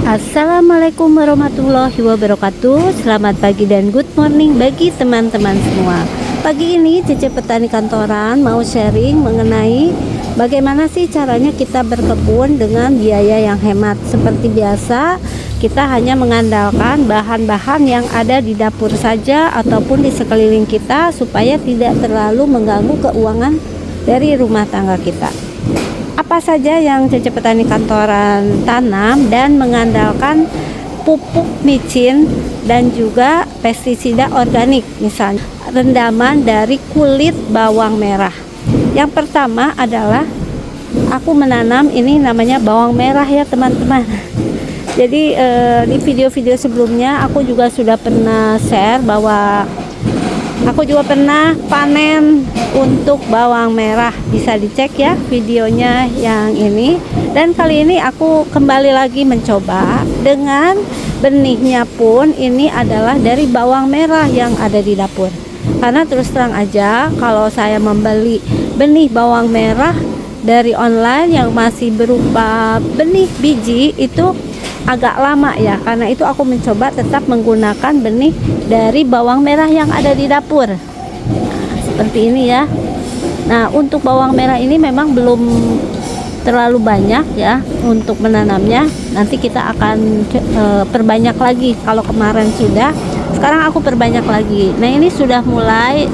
Assalamualaikum warahmatullahi wabarakatuh. Selamat pagi dan good morning bagi teman-teman semua. Pagi ini Cece Petani Kantoran mau sharing mengenai bagaimana sih caranya kita berkebun dengan biaya yang hemat. Seperti biasa, kita hanya mengandalkan bahan-bahan yang ada di dapur saja ataupun di sekeliling kita supaya tidak terlalu mengganggu keuangan dari rumah tangga kita. Apa saja yang Cece Petani Kantoran tanam dan mengandalkan pupuk micin dan juga pestisida organik, misalnya rendaman dari kulit bawang merah. Yang pertama adalah aku menanam ini namanya bawang merah ya teman-teman. Jadi di video-video sebelumnya aku juga sudah pernah share bahwa aku juga pernah panen untuk bawang merah, bisa dicek ya videonya yang ini. Dan kali ini aku kembali lagi mencoba dengan benihnya pun ini adalah dari bawang merah yang ada di dapur. Karena terus terang aja kalau saya membeli benih bawang merah dari online yang masih berupa benih biji itu agak lama ya, karena itu aku mencoba tetap menggunakan benih dari bawang merah yang ada di dapur. Nah, seperti ini ya. Nah, untuk bawang merah ini memang belum terlalu banyak ya untuk menanamnya. Nanti kita akan perbanyak lagi. Kalau kemarin sudah, sekarang aku perbanyak lagi. Nah, ini sudah mulai.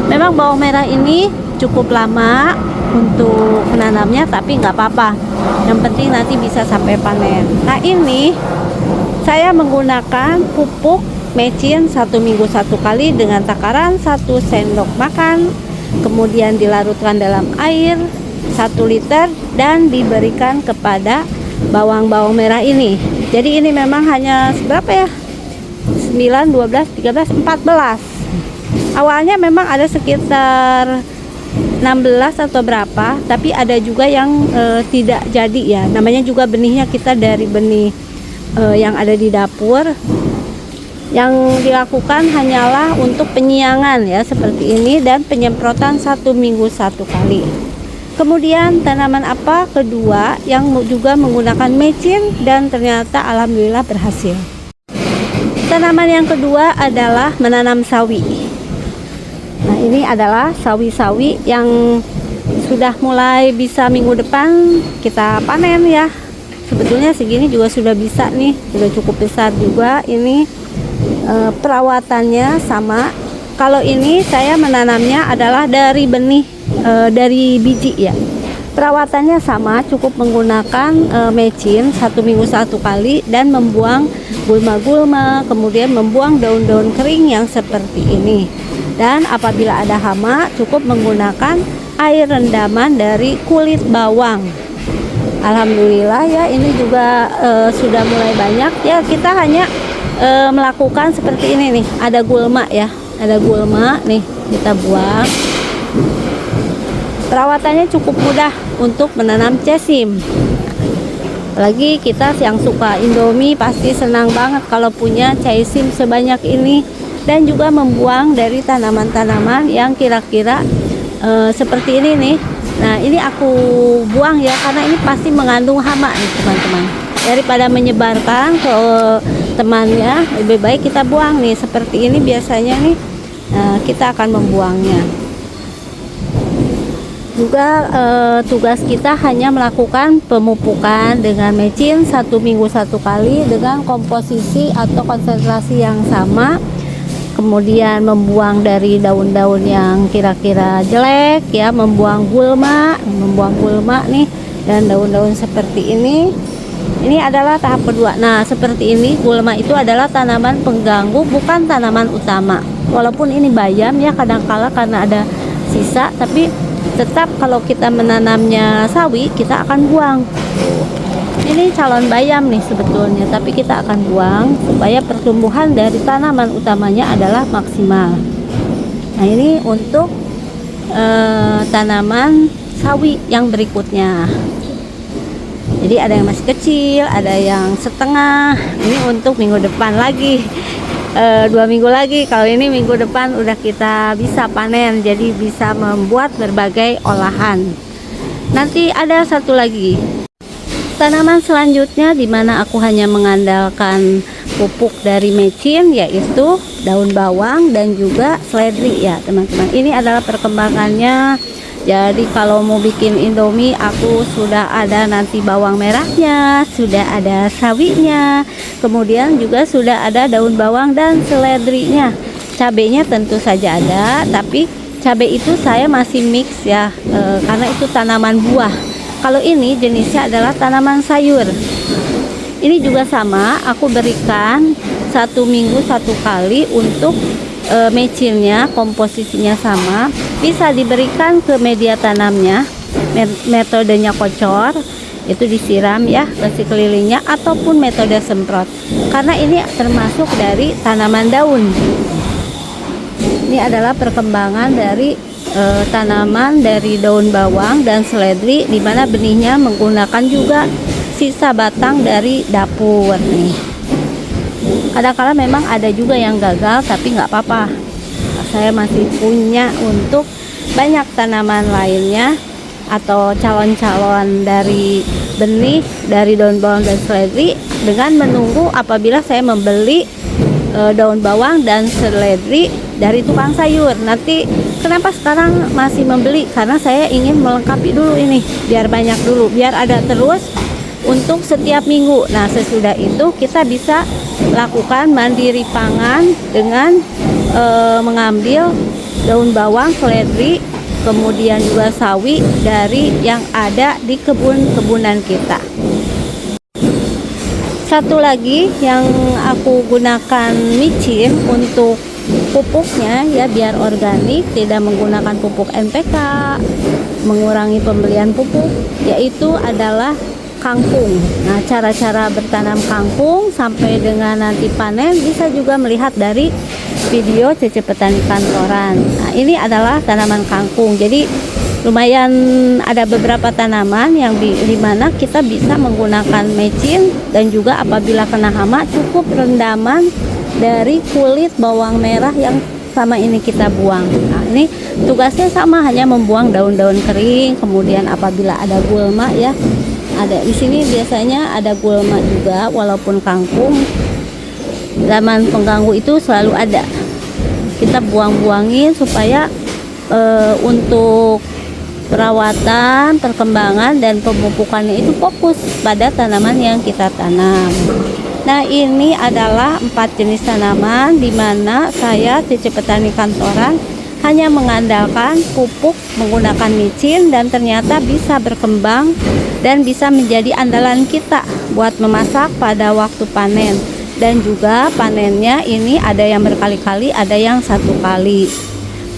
Memang bawang merah ini cukup lama untuk menanamnya, tapi nggak apa-apa. Yang penting nanti bisa sampai panen. Nah, ini saya menggunakan pupuk mecin 1 minggu 1 kali dengan takaran 1 sendok makan, kemudian dilarutkan dalam air 1 liter dan diberikan kepada bawang-bawang merah ini. Jadi ini memang hanya berapa ya? 9, 12, 13, 14. Awalnya memang ada sekitar 16 atau berapa, tapi ada juga yang tidak jadi ya. Namanya juga benihnya kita dari benih yang ada di dapur. Yang dilakukan hanyalah untuk penyiangan ya seperti ini dan penyemprotan 1 minggu 1 kali. Kemudian tanaman apa kedua yang juga menggunakan mecin dan ternyata alhamdulillah berhasil. Tanaman yang kedua adalah menanam sawi. Nah, ini adalah sawi-sawi yang sudah mulai bisa minggu depan kita panen ya. Sebetulnya segini juga sudah bisa nih, sudah cukup besar juga ini. Perawatannya sama. Kalau ini saya menanamnya adalah dari benih dari biji ya. Perawatannya sama, cukup menggunakan mecin 1 minggu 1 kali dan membuang gulma-gulma, kemudian membuang daun-daun kering yang seperti ini. Dan apabila ada hama, cukup menggunakan air rendaman dari kulit bawang. Alhamdulillah ya, ini juga sudah mulai banyak ya. Kita hanya melakukan seperti ini nih, ada gulma ya, ada gulma nih, kita buang. Perawatannya cukup mudah untuk menanam cesim. Apalagi kita yang suka Indomie pasti senang banget kalau punya cesim sebanyak ini. Dan juga membuang dari tanaman-tanaman yang kira-kira seperti ini nih. Nah, ini aku buang ya, karena ini pasti mengandung hama nih teman-teman. Daripada menyebarkan ke temannya, lebih baik kita buang nih. Seperti ini biasanya nih, kita akan membuangnya. Juga tugas kita hanya melakukan pemupukan dengan mecin 1 minggu 1 kali dengan komposisi atau konsentrasi yang sama. Kemudian membuang dari daun-daun yang kira-kira jelek ya, membuang gulma nih, dan daun-daun seperti ini. Ini adalah tahap kedua. Nah, seperti ini gulma itu adalah tanaman pengganggu, bukan tanaman utama. Walaupun ini bayam ya, kadangkala karena ada sisa, tapi tetap kalau kita menanamnya sawi kita akan buang. Ini calon bayam nih sebetulnya, tapi kita akan buang supaya pertumbuhan dari tanaman utamanya adalah maksimal. Nah, ini untuk tanaman sawi yang berikutnya. Jadi ada yang masih kecil, ada yang setengah. Ini untuk minggu depan lagi, 2 minggu lagi. Kalau ini minggu depan udah kita bisa panen, jadi bisa membuat berbagai olahan. Nanti ada satu lagi. Tanaman selanjutnya di mana aku hanya mengandalkan pupuk dari mecin, yaitu daun bawang dan juga seledri ya teman-teman. Ini adalah perkembangannya. Jadi kalau mau bikin indomie, aku sudah ada nanti bawang merahnya, sudah ada sawinya, kemudian juga sudah ada daun bawang dan seledrinya. Cabenya tentu saja ada, tapi cabai itu saya masih mix ya, karena itu tanaman buah. Kalau ini jenisnya adalah tanaman sayur. Ini juga sama, aku berikan 1 minggu 1 kali untuk mecinnya, komposisinya sama. Bisa diberikan ke media tanamnya, metodenya kocor, itu disiram ya ke sekelilingnya, ataupun metode semprot. Karena ini termasuk dari tanaman daun. Ini adalah perkembangan dari tanaman dari daun bawang dan seledri, di mana benihnya menggunakan juga sisa batang dari dapur nih. Kadang-kala memang ada juga yang gagal, tapi nggak apa-apa, saya masih punya untuk banyak tanaman lainnya atau calon-calon dari benih dari daun bawang dan seledri, dengan menunggu apabila saya membeli daun bawang dan seledri dari tukang sayur. Nanti kenapa sekarang masih membeli? Karena saya ingin melengkapi dulu ini, biar banyak dulu, biar ada terus untuk setiap minggu. Nah, sesudah itu kita bisa lakukan mandiri pangan dengan mengambil daun bawang, seledri, kemudian juga sawi dari yang ada di kebun-kebunan kita. Satu lagi yang aku gunakan micin untuk pupuknya ya, biar organik, tidak menggunakan pupuk NPK, mengurangi pembelian pupuk, yaitu adalah kangkung. Nah, cara-cara bertanam kangkung sampai dengan nanti panen bisa juga melihat dari video Cece Petani Kantoran. Nah, ini adalah tanaman kangkung. Jadi lumayan ada beberapa tanaman yang di mana kita bisa menggunakan mecin, dan juga apabila kena hama cukup rendaman dari kulit bawang merah yang sama ini kita buang. Nah, ini tugasnya sama, hanya membuang daun-daun kering. Kemudian apabila ada gulma ya, ada di sini biasanya ada gulma juga, walaupun kangkung zaman pengganggu itu selalu ada. Kita buang-buangin supaya untuk perawatan, perkembangan, dan pemupukannya itu fokus pada tanaman yang kita tanam. Nah, ini adalah 4 jenis tanaman di mana saya Cece Petani Kantoran hanya mengandalkan pupuk menggunakan micin, dan ternyata bisa berkembang dan bisa menjadi andalan kita buat memasak pada waktu panen. Dan juga panennya ini ada yang berkali-kali, ada yang 1 kali.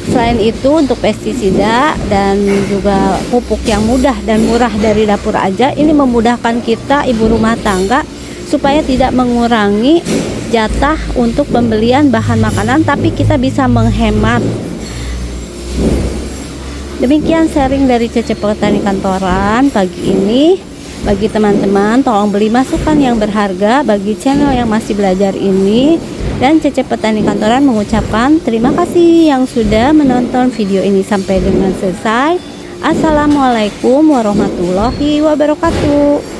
Selain itu, untuk pestisida dan juga pupuk yang mudah dan murah dari dapur aja, ini memudahkan kita ibu rumah tangga supaya tidak mengurangi jatah untuk pembelian bahan makanan, tapi kita bisa menghemat. Demikian sharing dari Cece Petani Kantoran pagi ini. Bagi teman-teman, tolong beli masukan yang berharga bagi channel yang masih belajar ini. Dan Cece Petani Kantoran mengucapkan terima kasih yang sudah menonton video ini sampai dengan selesai. Assalamualaikum warahmatullahi wabarakatuh.